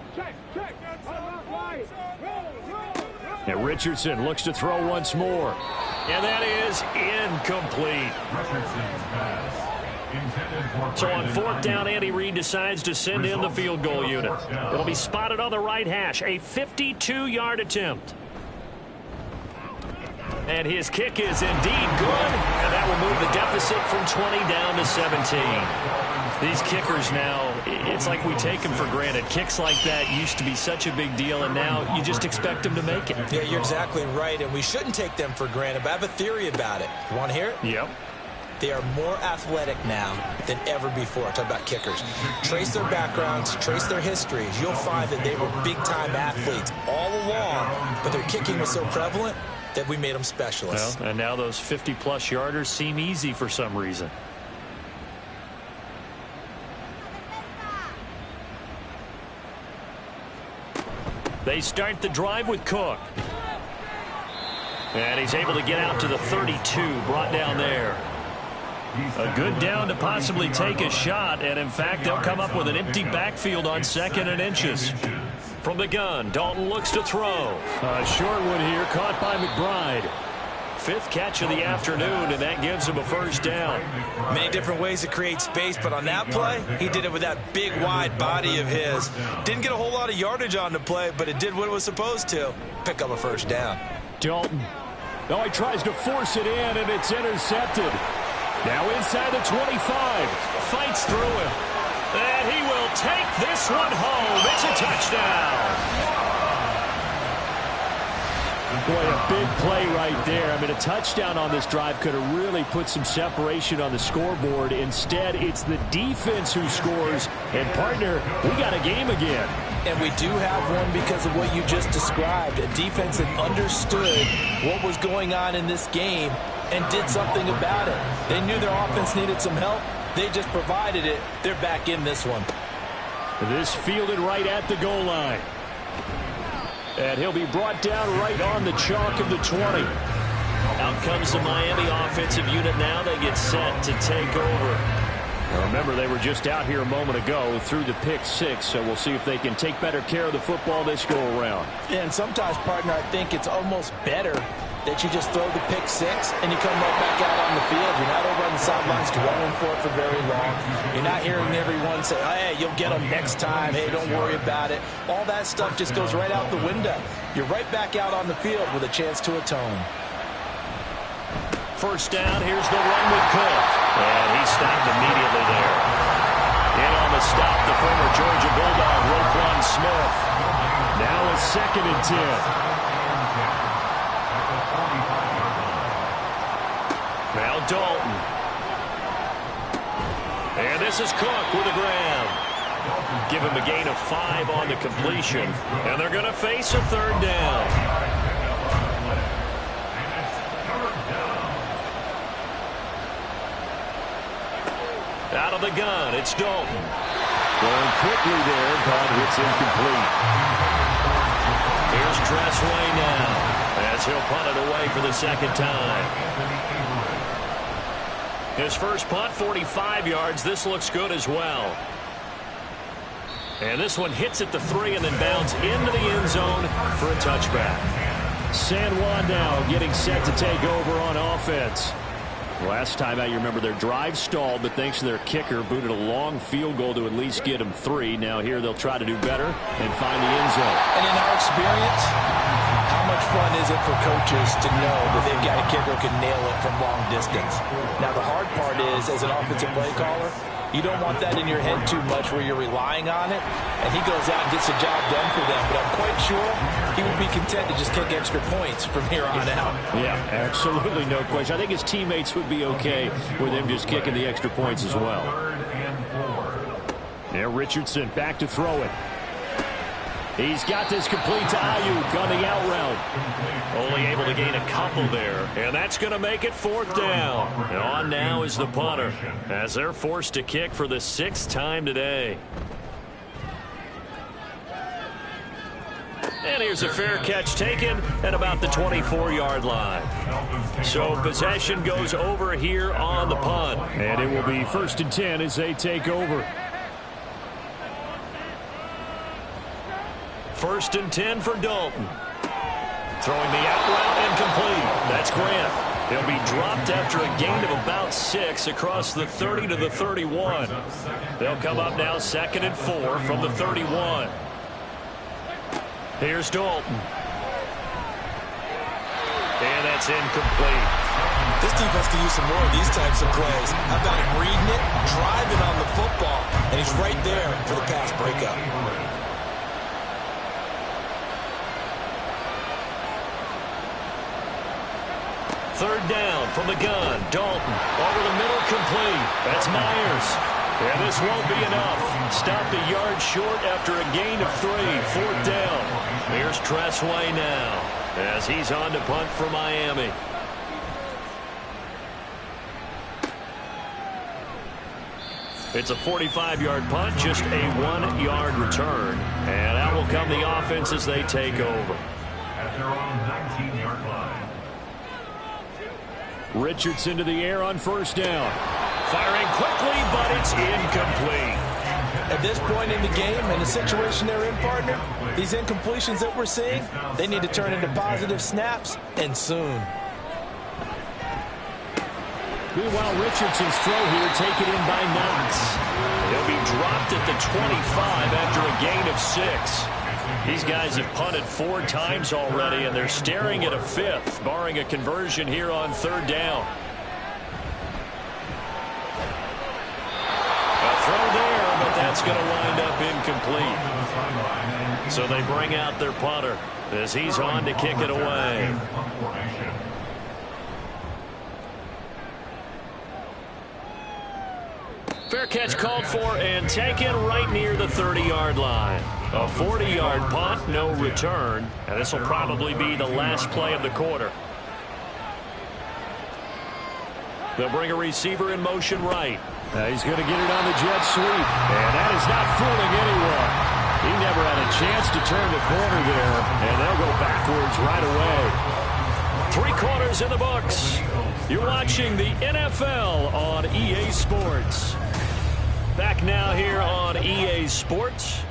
Speaker 3: And Richardson looks to throw once more.
Speaker 2: And that is incomplete.
Speaker 5: Richardson's pass
Speaker 2: So on fourth down, Andy Reid decides to send in the field goal unit. It'll be spotted on the right hash, a 52-yard attempt. And his kick is indeed good, and that will move the deficit from 20 down to 17. These kickers now, it's like we take them for granted. Kicks like that used to be such a big deal, and now you just expect them to make it.
Speaker 4: Yeah, you're exactly right, and we shouldn't take them for granted, but I have a theory about it. You want to hear it?
Speaker 2: Yep.
Speaker 4: They are more athletic now than ever before. Talk about kickers. Trace their backgrounds, trace their histories. You'll find that they were big-time athletes all along, but their kicking was so prevalent that we made them specialists.
Speaker 2: Well, and now those 50-plus yarders seem easy for some reason. They start the drive with Cook. And he's able to get out to the 32, brought down there. A good down to possibly take a shot, and in fact, they'll come up with an empty backfield on 2nd and inches. From the gun, Dalton looks to throw.
Speaker 3: A short one here, caught by McBride.
Speaker 2: 5th catch of the afternoon, and that gives him a first down.
Speaker 4: Many different ways to create space, but on that play, he did it with that big, wide body of his. Didn't get a whole lot of yardage on the play, but it did what it was supposed to. Pick up a first down.
Speaker 3: Dalton. Oh, he tries to force it in, and it's intercepted. Now inside the 25.
Speaker 2: Fights through him. And he will take this one home. It's a touchdown.
Speaker 3: Boy, a big play right there. I mean, a touchdown on this drive could have really put some separation on the scoreboard. Instead, it's the defense who scores. And, partner, we got a game again.
Speaker 4: And we do have one because of what you just described. A defense that understood what was going on in this game and did something about it. They knew their offense needed some help. They just provided it. They're back in this one.
Speaker 3: This fielded right at the goal line. And he'll be brought down right on the chalk of the 20.
Speaker 2: Out comes the Miami offensive unit now. They get set to take over.
Speaker 3: Now remember, they were just out here a moment ago through the pick 6, so we'll see if they can take better care of the football this go around.
Speaker 4: Yeah, and sometimes, partner, I think it's almost better that you just throw the pick 6 and you come right back out on the field. You're not over on the sidelines dwelling for it for very long. You're not hearing everyone say, hey, you'll get them next time. Hey, don't worry about it. All that stuff just goes right out the window. You're right back out on the field with a chance to atone.
Speaker 2: First down, here's the run with Cook. And he stopped immediately there. In on the stop, the former Georgia Bulldog, Roquan Smith.
Speaker 3: Now a 2nd and 10.
Speaker 2: Now Dalton. And this is Cook with a grab. Give him a gain of 5 on the completion. And they're going to face a 3rd down. Out of the gun, it's Dalton.
Speaker 3: Going quickly there, but it's incomplete.
Speaker 2: Here's Tressway now, as he'll punt it away for the 2nd time. His first punt, 45 yards. This looks good as well. And this one hits at the 3 and then bounds into the end zone for a touchback.
Speaker 3: San Juan now getting set to take over on offense. Last time out, you remember their drive stalled, but thanks to their kicker, booted a long field goal to at least get them 3. Now here they'll try to do better and find the end zone.
Speaker 4: And in our experience, how much fun is it for coaches to know that they've got a kicker who can nail it from long distance? Now, the hard part is, as an offensive play caller, you don't want that in your head too much where you're relying on it, and he goes out and gets the job done for them. But I'm quite sure he would be content to just kick extra points from here on out.
Speaker 3: Yeah, absolutely no question. I think his teammates would be okay with him just kicking the extra points as well. There, Richardson back to throw it. He's got this complete to Ayuk on the out route.
Speaker 2: Only able to gain a couple there, and that's going to make it 4th down. And on now is the punter, as they're forced to kick for the 6th time today. And here's a fair catch taken at about the 24-yard line. So possession goes over here on the punt.
Speaker 3: And it will be 1st and 10 as they take over.
Speaker 2: 1st and 10 for Dalton. Throwing the out route incomplete. That's Grant. He'll be dropped after a gain of about 6 across the 30 to the 31. They'll come up now 2nd and 4 from the 31. Here's Dalton. And that's incomplete.
Speaker 4: This defense can use some more of these types of plays. How about him reading it, driving on the football, and he's right there for the pass breakup.
Speaker 2: Third down from the gun. Dalton over the middle, complete. That's Myers. And this won't be enough. Stopped a yard short after a gain of 3. 4th down. Here's Tressway now as he's on to punt for Miami. It's a 45-yard punt, just a 1-yard return. And out will come the offense as they take over.
Speaker 5: At their own 19-yard line.
Speaker 3: Richardson to the air on 1st down.
Speaker 2: Firing quickly, but it's incomplete.
Speaker 4: At this point in the game and the situation they're in, partner, these incompletions that we're seeing, they need to turn into positive snaps, and soon.
Speaker 3: Meanwhile, Richardson's throw here taken in by Knox.
Speaker 2: He'll be dropped at the 25 after a gain of 6. These guys have punted 4 times already, and they're staring at a 5th, barring a conversion here on 3rd down. A throw there, but that's going to wind up incomplete. So they bring out their punter as he's on to kick it away. Fair catch called for and taken right near the 30-yard line. A 40-yard punt, no return, and this will probably be the last play of the quarter. They'll bring a receiver in motion right.
Speaker 3: He's going to get it on the jet sweep, and that is not fooling anyone. He never had a chance to turn the corner there, and they'll go backwards right away. 3 quarters in the books. You're watching the NFL on EA Sports. Back now here on EA Sports.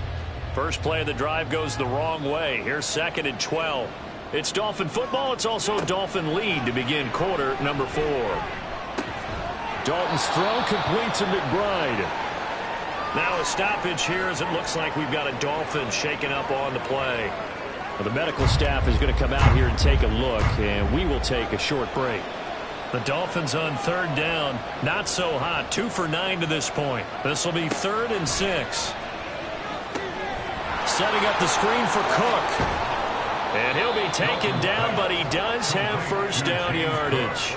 Speaker 3: First play of the drive goes the wrong way. Here's 2nd and 12. It's Dolphin football. It's also Dolphin lead to begin quarter number 4. Dalton's throw complete to McBride.
Speaker 2: Now a stoppage here as it looks like we've got a Dolphin shaking up on the play.
Speaker 3: Well, the medical staff is going to come out here and take a look, and we will take a short break.
Speaker 2: The Dolphins on 3rd down. Not so hot. 2 for 9 to this point. This will be 3rd and 6. Setting up the screen for Cook. And he'll be taken down, but he does have 1st down yardage.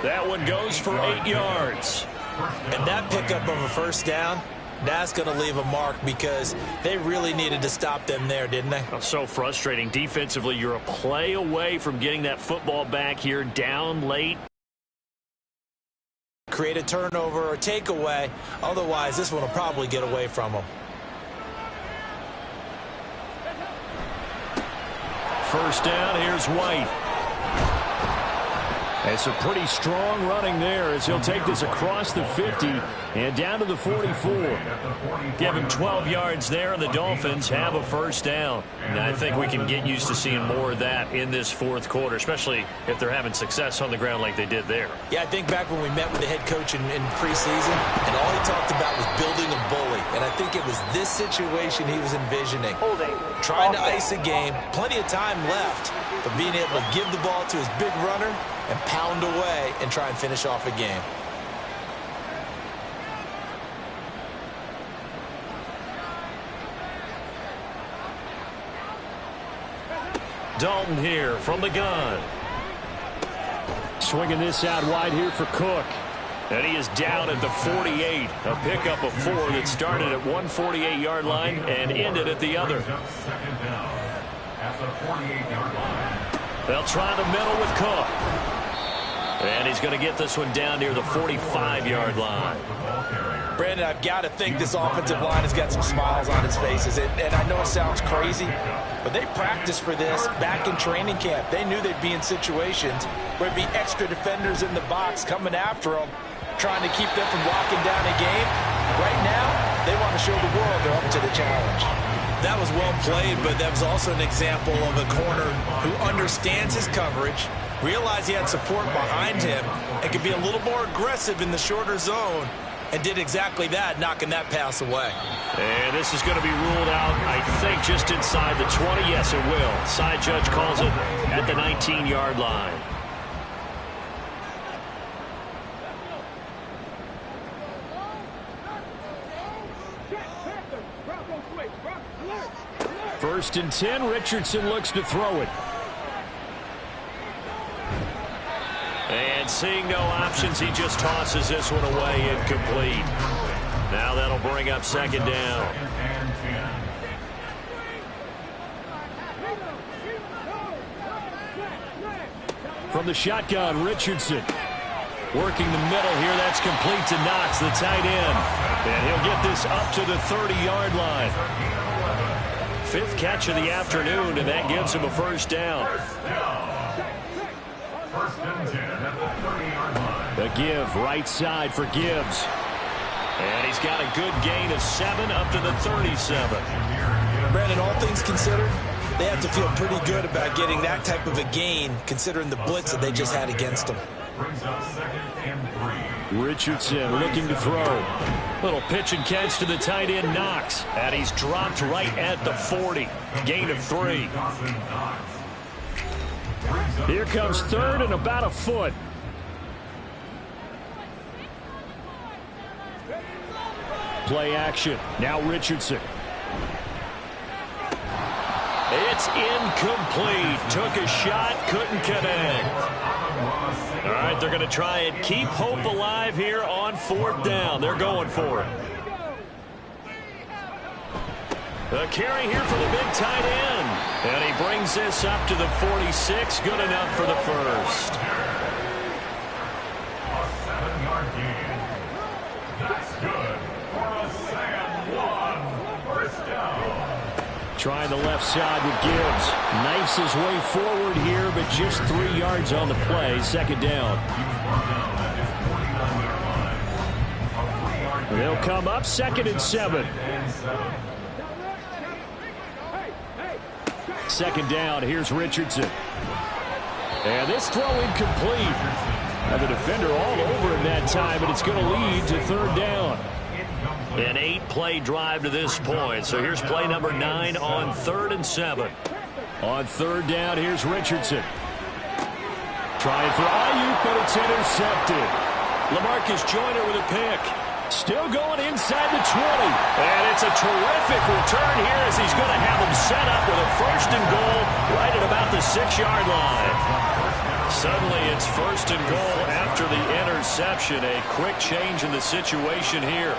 Speaker 2: That one goes for 8 yards.
Speaker 4: And that pickup of a 1st down, that's going to leave a mark because they really needed to stop them there, didn't they?
Speaker 2: So frustrating. Defensively, you're a play away from getting that football back here down late.
Speaker 4: Create a turnover or takeaway. Otherwise, this one will probably get away from them.
Speaker 2: 1st down, here's White.
Speaker 3: It's a pretty strong running there as he'll take this across the 50 and down to the 44.
Speaker 2: Give him 12 yards there, and the Dolphins have a 1st down. And I think we can get used to seeing more of that in this 4th quarter, especially if they're having success on the ground like they did there.
Speaker 4: Yeah, I think back when we met with the head coach in preseason, and all he talked about was building a bully. And I think it was this situation he was envisioning. Trying to ice a game, plenty of time left, but being able to give the ball to his big runner and pound away and try and finish off a game.
Speaker 2: Dalton here from the gun.
Speaker 3: Swinging this out wide here for Cook.
Speaker 2: And he is down at the 48. A pickup of 4 that started at one 48-yard line and ended at the other.
Speaker 5: 2nd down at the 48-yard line.
Speaker 2: They'll try the middle with Cook. And he's going to get this one down near the 45-yard line.
Speaker 4: Brandon, I've got to think this offensive line has got some smiles on its faces. And I know it sounds crazy, but they practiced for this back in training camp. They knew they'd be in situations where it'd be extra defenders in the box coming after them, trying to keep them from locking down a game. Right now, they want to show the world they're up to the challenge. That was well played, but that was also an example of a corner who understands his coverage, realized he had support behind him and could be a little more aggressive in the shorter zone, and did exactly that, knocking that pass away.
Speaker 2: And this is going to be ruled out, I think, just inside the 20. Yes, it will. Side judge calls it at the 19-yard line.
Speaker 3: First and 10, Richardson looks to throw it.
Speaker 2: And seeing no options, he just tosses this one away, incomplete. Now that'll bring up second down.
Speaker 3: From the shotgun, Richardson working the middle here. That's complete to Knox, the tight end. And he'll get this up to the 30-yard line. Fifth catch of the afternoon, and that gives him a first down.
Speaker 5: First and 10 at the 30-yard line.
Speaker 3: The give, right side for Gibbs.
Speaker 2: And he's got a good gain of 7 up to the 37.
Speaker 4: Brandon, all things considered, they have to feel pretty good about getting that type of a gain, considering the blitz that they just had against them.
Speaker 5: Brings up second and 3.
Speaker 3: Richardson looking to throw.
Speaker 2: Little pitch and catch to the tight end, Knox. And he's dropped right at the 40. Gain of 3.
Speaker 3: Here comes third and about a foot. Play action. Now Richardson.
Speaker 2: It's incomplete. Took a shot, couldn't connect. All right, they're going to try and keep hope alive here on fourth down. They're going for it. A carry here for the big tight end. And he brings this up to the 46. Good enough for the first.
Speaker 5: A 7-yard gain. That's good for a Sam 1 first down.
Speaker 3: Trying the left side with Gibbs. Knifes his way forward here, but just 3 yards on the play. Second down. They'll come up second and 7. Second down, here's Richardson. And this throw incomplete. Now the defender all over him that time, but it's going to lead to third down.
Speaker 2: An 8-play drive to this point. So here's play number 9 on 3rd and 7.
Speaker 3: On third down, here's Richardson. Trying for Ayuk, but it's intercepted.
Speaker 2: LaMarcus Joyner with a pick.
Speaker 3: Still going inside the 20.
Speaker 2: And it's a terrific return here as he's going to have them set up with a first and goal right at about the 6-yard line. Suddenly it's first and goal after the interception. A quick change in the situation here.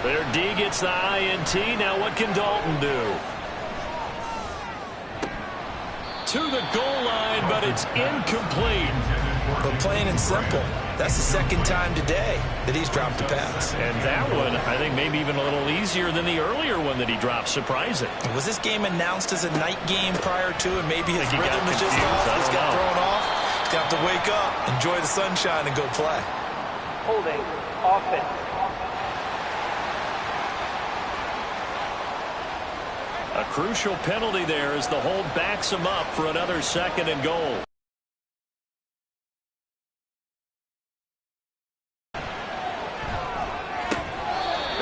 Speaker 2: Their D gets the INT. Now what can Dalton do? To the goal line, but it's incomplete.
Speaker 4: But plain and simple, that's the second time today that he's dropped a pass.
Speaker 2: And that one, I think, maybe even a little easier than the earlier one that he dropped. Surprising.
Speaker 4: Was this game announced as a night game prior to, and maybe his
Speaker 2: he got
Speaker 4: rhythm is just
Speaker 2: confused.
Speaker 4: off? He's got
Speaker 2: I don't know.
Speaker 4: thrown off. He's got to wake up, enjoy the sunshine, and go play.
Speaker 6: Holding. Offense.
Speaker 2: A crucial penalty there as the hold backs him up for another second and goal.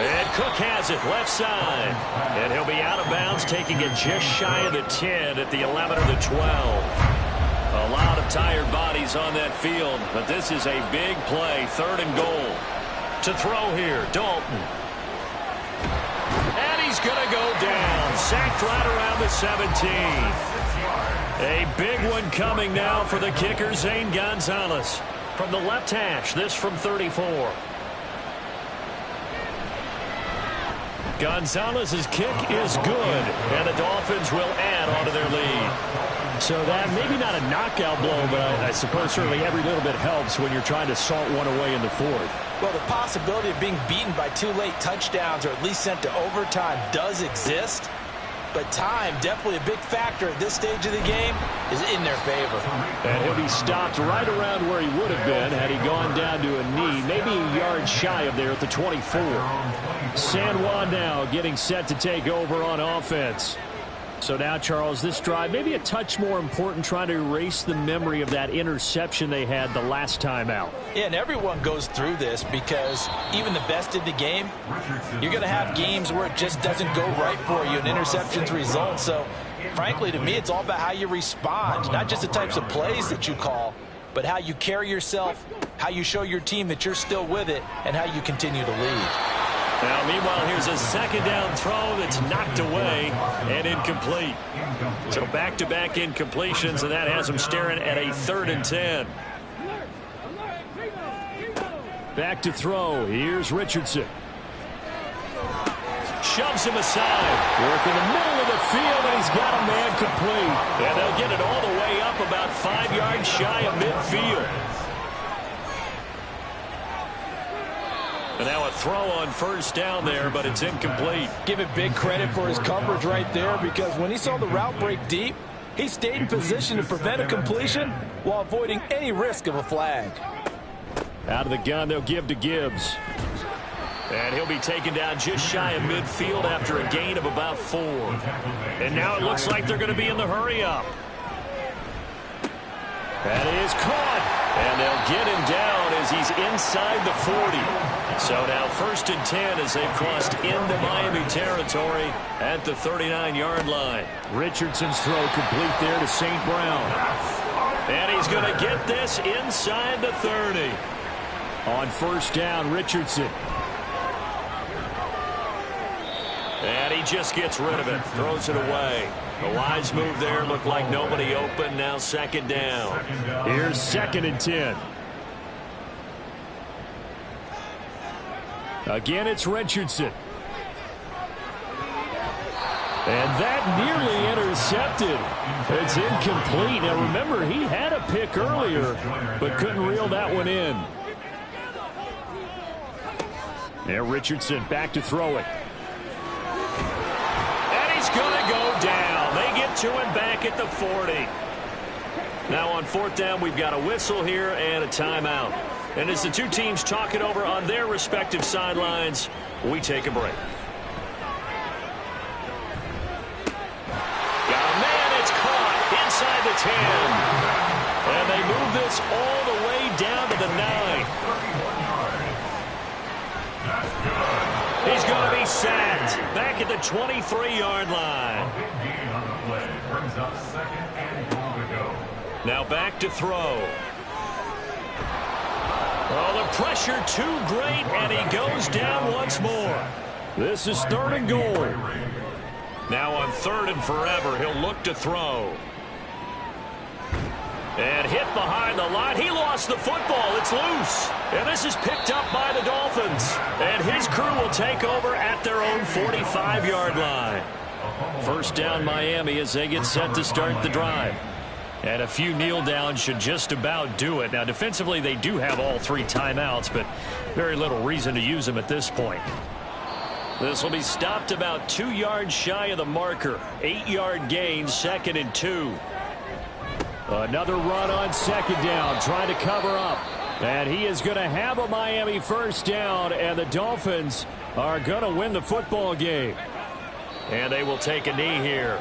Speaker 2: And Cook has it left side. And he'll be out of bounds, taking it just shy of the 10 at the 11 or the 12. A lot of tired bodies on that field, but this is a big play, 3rd and goal. To throw here, Dalton. And he's going to go down. Sacked right around the 17. A big one coming now for the kicker, Zane Gonzalez. From the left hash, this from 34. Gonzalez's kick is good, and the Dolphins will add onto their lead.
Speaker 3: So that maybe not a knockout blow, but I suppose certainly every little bit helps when you're trying to salt one away in the fourth.
Speaker 4: Well, the possibility of being beaten by 2 late touchdowns or at least sent to overtime does exist. But time, definitely a big factor at this stage of the game, is in their favor.
Speaker 3: And he'll be stopped right around where he would have been had he gone down to a knee, maybe a yard shy of there at the 24. San Juan now getting set to take over on offense. So now, Charles, this drive maybe a touch more important, trying to erase the memory of that interception they had the last time out.
Speaker 4: Yeah, and everyone goes through this because even the best in the game, you're going to have games where it just doesn't go right for you, and interceptions result. So, frankly, to me, it's all about how you respond, not just the types of plays that you call, but how you carry yourself, how you show your team that you're still with it, and how you continue to lead.
Speaker 2: Now, meanwhile, here's a second down throw that's knocked away and incomplete. So back-to-back incompletions, and that has them staring at a 3rd and 10.
Speaker 3: Back to throw. Here's Richardson.
Speaker 2: Shoves him aside.
Speaker 3: Work in the middle of the field, and he's got a man complete.
Speaker 2: And they'll get it all the way up about 5 yards shy of midfield. And now a throw on 1st down there, but it's incomplete.
Speaker 4: Give it big credit for his coverage right there, because when he saw the route break deep, he stayed in position to prevent a completion while avoiding any risk of a flag.
Speaker 3: Out of the gun, they'll give to Gibbs.
Speaker 2: And he'll be taken down just shy of midfield after a gain of about 4. And now it looks like they're going to be in the hurry-up.
Speaker 3: That is caught.
Speaker 2: And they'll get him down as he's inside the 40. So now 1st and 10 as they've crossed into Miami territory at the 39-yard line.
Speaker 3: Richardson's throw complete there to St. Brown.
Speaker 2: And he's going to get this inside the 30.
Speaker 3: On 1st down, Richardson.
Speaker 2: And he just gets rid of it, throws it away. A wise move there, looked like nobody open, now 2nd down.
Speaker 3: Here's 2nd and 10. Again, it's Richardson. And that nearly intercepted. It's incomplete. Now, remember, he had a pick earlier, but couldn't reel that one in. Now, Richardson back to throw it.
Speaker 2: And he's going to go down. They get to him back at the 40. Now on 4th down, we've got a whistle here and a timeout. And as the two teams talk it over on their respective sidelines, we take a break. Got a man, it's caught inside the 10. And they move this all the way down to the 9. He's going to be sacked back at the 23-yard line. Now back to throw. Oh, the pressure too great, and he goes down once more.
Speaker 3: This is 3rd and goal.
Speaker 2: Now on 3rd and forever, he'll look to throw. And hit behind the line. He lost the football. It's loose. And this is picked up by the Dolphins. And his crew will take over at their own 45-yard line. 1st down Miami as they get set to start the drive. And a few kneel downs should just about do it. Now, defensively, they do have all 3 timeouts, but very little reason to use them at this point. This will be stopped about 2 yards shy of the marker. 8-yard gain, 2nd and 2.
Speaker 3: Another run on 2nd down, trying to cover up. And he is going to have a Miami 1st down, and the Dolphins are going to win the football game.
Speaker 2: And they will take a knee here.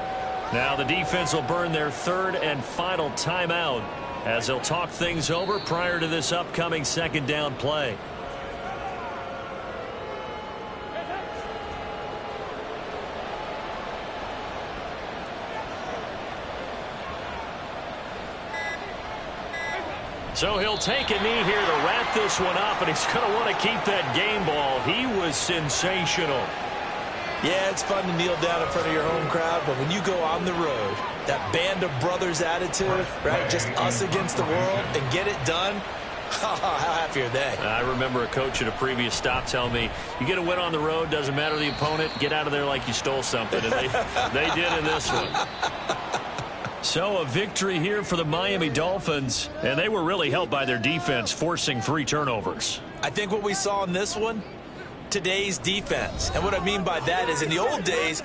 Speaker 2: Now the defense will burn their 3rd and final timeout as they'll talk things over prior to this upcoming 2nd down play. So he'll take a knee here to wrap this one up, and he's going to want to keep that game ball. He was sensational.
Speaker 4: Yeah, it's fun to kneel down in front of your home crowd, but when you go on the road, that band of brothers attitude, right, just us against the world, and get it done, how happy are they?
Speaker 2: I remember a coach at a previous stop telling me, you get a win on the road, doesn't matter the opponent, get out of there like you stole something, and they did in this one. So a victory here for the Miami Dolphins, and they were really helped by their defense, forcing 3 turnovers.
Speaker 4: I think what we saw in this one, today's defense. And what I mean by that is in the old days,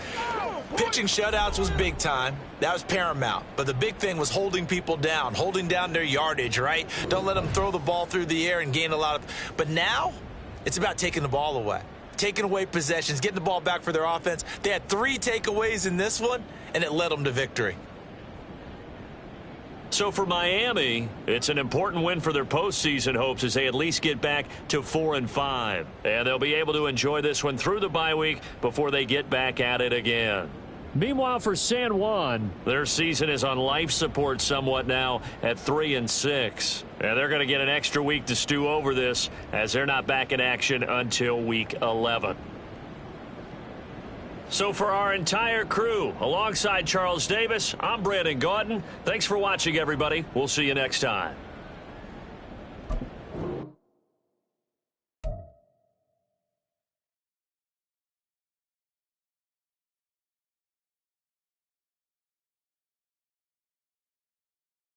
Speaker 4: pitching shutouts was big time. That was paramount. But the big thing was holding people down, holding down their yardage, right? Don't let them throw the ball through the air and gain a lot of. But now, it's about taking the ball away. taking away possessions, getting the ball back for their offense. They had 3 takeaways in this one, and it led them to victory.
Speaker 2: So for Miami, it's an important win for their postseason hopes as they at least get back to 4-5. And they'll be able to enjoy this one through the bye week before they get back at it again.
Speaker 3: Meanwhile, for San Juan,
Speaker 2: their season is on life support somewhat now at 3-6. And they're going to get an extra week to stew over this as they're not back in action until week 11. So for our entire crew, alongside Charles Davis, I'm Brandon Gaudin. Thanks for watching, everybody. We'll see you next time.